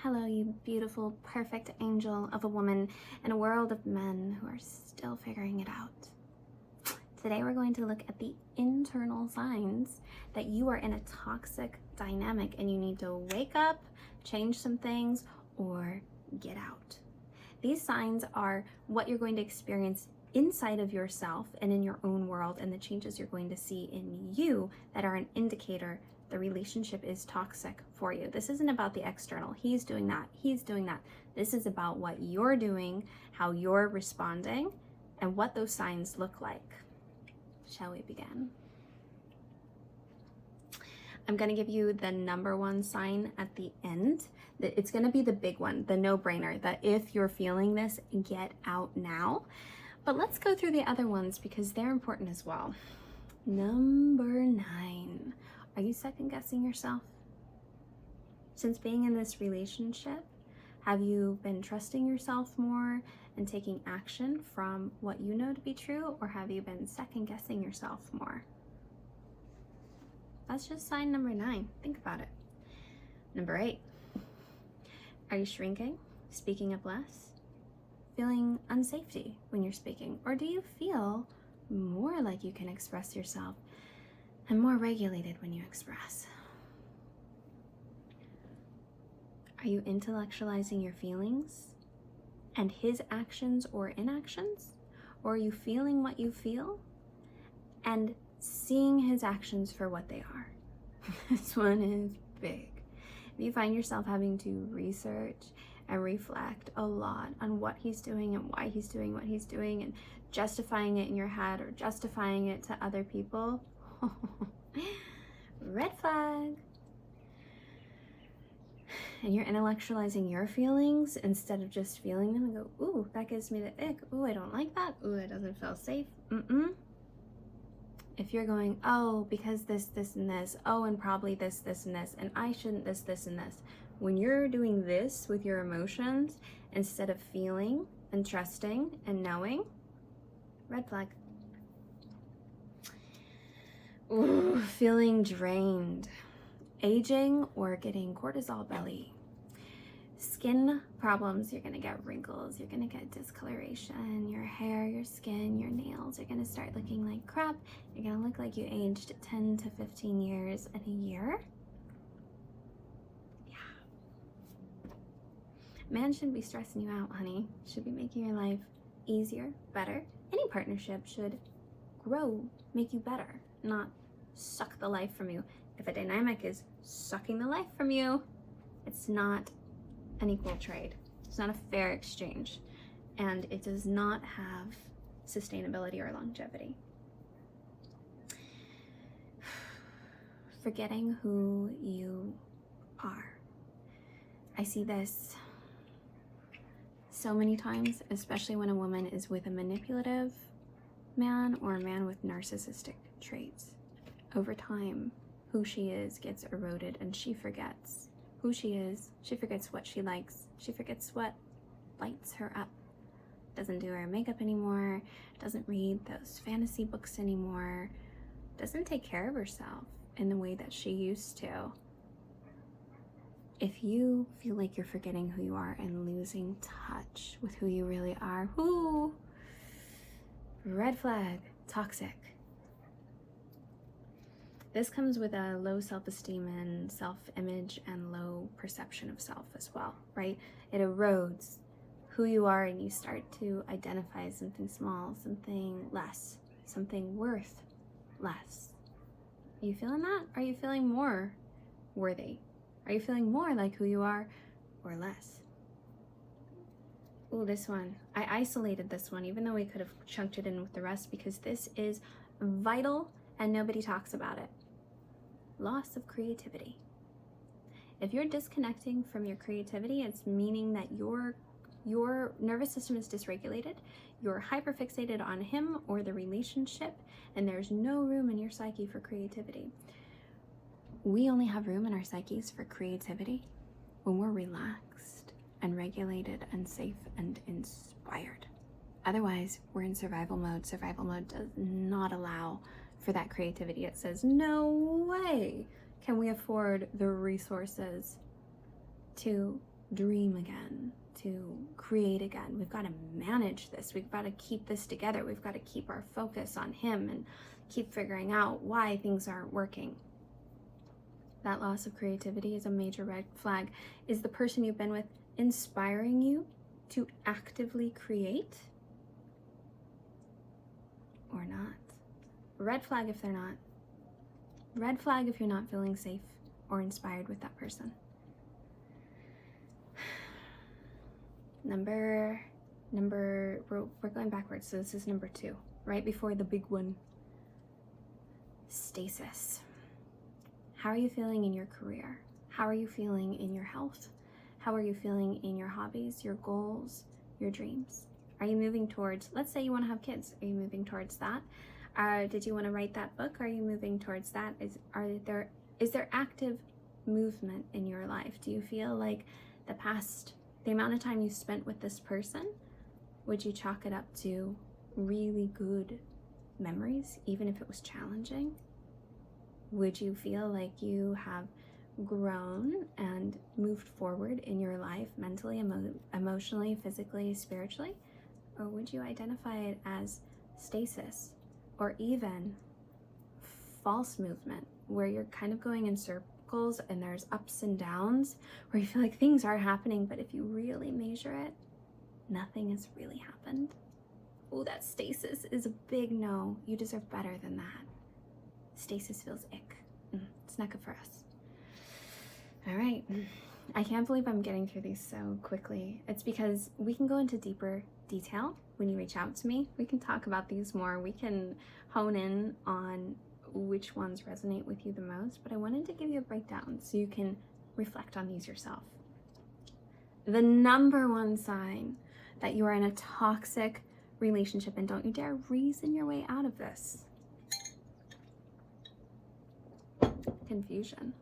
Hello, you beautiful, perfect angel of a woman in a world of men who are still figuring it out. Today we're going to look at the internal signs that you are in a toxic dynamic and you need to wake up, change some things, or get out. These signs are what you're going to experience inside of yourself and in your own world, and the changes you're going to see in you that are an indicator the relationship is toxic for you. This isn't about the external. He's doing that. He's doing that. This is about what you're doing, how you're responding, and what those signs look like. Shall we begin? I'm going to give you the number one sign at the end. It's going to be the big one, the no-brainer, that if you're feeling this, get out now. But let's go through the other ones because they're important as well. Number 9. Are you second guessing yourself? Since being in this relationship, have you been trusting yourself more and taking action from what you know to be true, or have you been second guessing yourself more? That's just sign number 9. Think about it. Number 8. Are you shrinking, speaking up less, feeling unsafety when you're speaking? Or do you feel more like you can express yourself and more regulated when you express? Are you intellectualizing your feelings and his actions or inactions? Or are you feeling what you feel and seeing his actions for what they are? This one is big. If you find yourself having to research and reflect a lot on what he's doing and why he's doing what he's doing and justifying it in your head or justifying it to other people, red flag. And you're intellectualizing your feelings instead of just feeling them and go, ooh, that gives me the ick. Ooh, I don't like that. Ooh, it doesn't feel safe. If you're going, oh, because this, and this, oh, and probably this, and this, and I shouldn't this, and this. When you're doing this with your emotions instead of feeling and trusting and knowing, red flag. Ooh, feeling drained, aging or getting cortisol belly, skin problems. You're gonna get wrinkles, you're gonna get discoloration, your hair, your skin, your nails are gonna start looking like crap. You're gonna look like you aged 10 to 15 years in a year. Yeah. Man shouldn't be stressing you out, honey. Should be making your life easier, better. Any partnership should grow, make you better, not suck the life from you. If a dynamic is sucking the life from you, it's not an equal trade. It's not a fair exchange, and it does not have sustainability or longevity. Forgetting who you are. I see this so many times, especially when a woman is with a manipulative man or a man with narcissistic traits. Over time, who she is gets eroded and she forgets who she is. She forgets what she likes. She forgets what lights her up. Doesn't do her makeup anymore. Doesn't read those fantasy books anymore. Doesn't take care of herself in the way that she used to. If you feel like you're forgetting who you are and losing touch with who you really are, whoo, red flag, toxic. This comes with a low self-esteem and self-image and low perception of self as well, right? It erodes who you are and you start to identify something small, something less, something worth less. Are you feeling that? Are you feeling more worthy? Are you feeling more like who you are or less? Oh, this one. I isolated this one even though we could have chunked it in with the rest because this is vital and nobody talks about it. Loss of creativity. If you're disconnecting from your creativity, it's meaning that your nervous system is dysregulated, you're hyperfixated on him or the relationship, and there's no room in your psyche for creativity. We only have room in our psyches for creativity when we're relaxed and regulated and safe and inspired. Otherwise, we're in survival mode. Survival mode does not allow for that creativity. It says, no way can we afford the resources to dream again, to create again. We've got to manage this. We've got to keep this together. We've got to keep our focus on him and keep figuring out why things aren't working. That loss of creativity is a major red flag. Is the person you've been with inspiring you to actively create or not? Red flag if they're not. Red flag if you're not feeling safe or inspired with that person. We're going backwards, so this is number 2, right before the big one. Stasis. How are you feeling in your career? How are you feeling in your health? How are you feeling in your hobbies, your goals, your dreams? Are you moving towards, let's say you want to have kids, are you moving towards that? Did you want to write that book? Are you moving towards that? Is there active movement in your life? Do you feel like the amount of time you spent with this person, would you chalk it up to really good memories, even if it was challenging? Would you feel like you have grown and moved forward in your life mentally, emotionally, physically, spiritually? Or would you identify it as stasis or even false movement, where you're kind of going in circles and there's ups and downs, where you feel like things are happening, but if you really measure it, nothing has really happened? Oh, that stasis is a big no. You deserve better than that. Stasis feels ick. It's not good for us. All right. I can't believe I'm getting through these so quickly. It's because we can go into deeper detail when you reach out to me. We can talk about these more. We can hone in on which ones resonate with you the most, but I wanted to give you a breakdown so you can reflect on these yourself. The number one sign that you are in a toxic relationship, and don't you dare reason your way out of this. Confusion.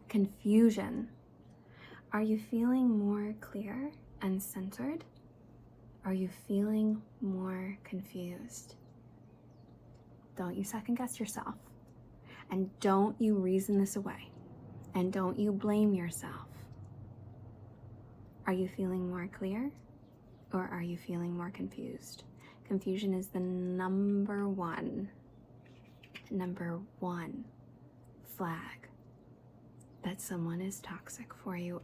Confusion. Are you feeling more clear and centered? Are you feeling more confused? Don't you second guess yourself. And don't you reason this away. And don't you blame yourself. Are you feeling more clear? Or are you feeling more confused? Confusion is the number one flag that someone is toxic for you.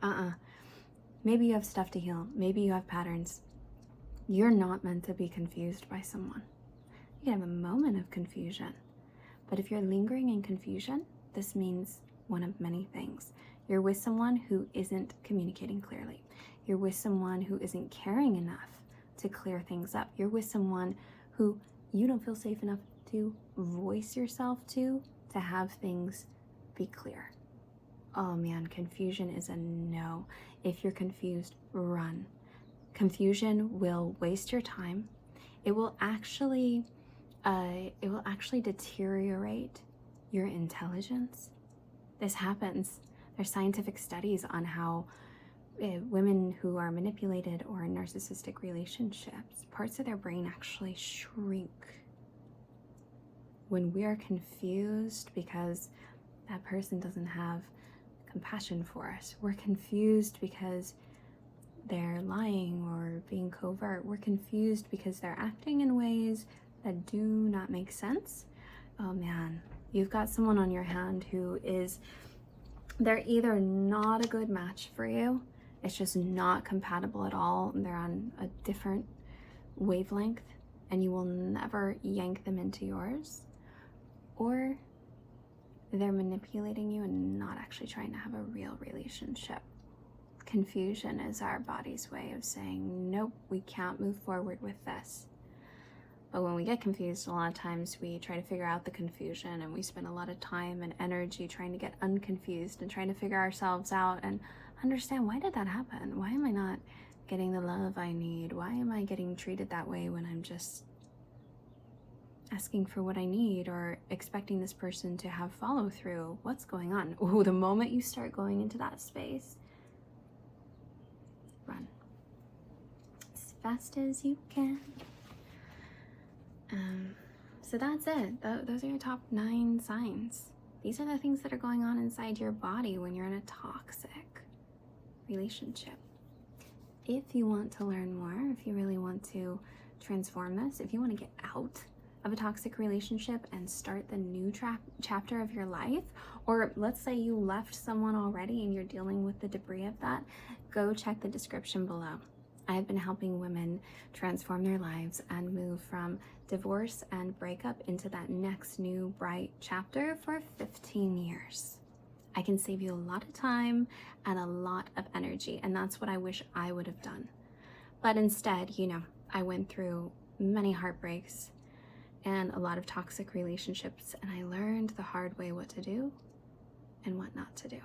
Maybe you have stuff to heal. Maybe you have patterns. You're not meant to be confused by someone. You can have a moment of confusion. But if you're lingering in confusion, this means one of many things. You're with someone who isn't communicating clearly. You're with someone who isn't caring enough to clear things up. You're with someone who you don't feel safe enough to voice yourself to have things be clear. Oh man, confusion is a no. If you're confused, run. Confusion will waste your time. It will actually deteriorate your intelligence. This happens. There's scientific studies on how women who are manipulated or in narcissistic relationships, parts of their brain actually shrink when we are confused because that person doesn't have compassion for us. We're confused because they're lying or being covert. We're confused because they're acting in ways that do not make sense. Oh man, you've got someone on your hand who they're either not a good match for you, it's just not compatible at all, they're on a different wavelength and you will never yank them into yours, or they're manipulating you and not actually trying to have a real relationship. Confusion is our body's way of saying, nope, we can't move forward with this. But when we get confused, a lot of times we try to figure out the confusion and we spend a lot of time and energy trying to get unconfused and trying to figure ourselves out and understand, why did that happen? Why am I not getting the love I need? Why am I getting treated that way when I'm just asking for what I need or expecting this person to have follow through? What's going on? Oh, the moment you start going into that space, run as fast as you can. So that's it. Those are your top 9 signs. These are the things that are going on inside your body when you're in a toxic relationship. If you want to learn more, if you really want to transform this, if you want to get out of a toxic relationship and start the new chapter of your life, or let's say you left someone already and you're dealing with the debris of that, go check the description below. I have been helping women transform their lives and move from divorce and breakup into that next new bright chapter for 15 years. I can save you a lot of time and a lot of energy, and that's what I wish I would have done. But instead, I went through many heartbreaks and a lot of toxic relationships, and I learned the hard way what to do and what not to do.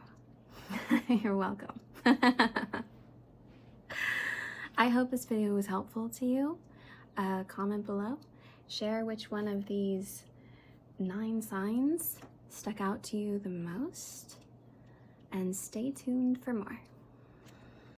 You're welcome. I hope this video was helpful to you. Comment below. Share which one of these 9 signs stuck out to you the most. And stay tuned for more.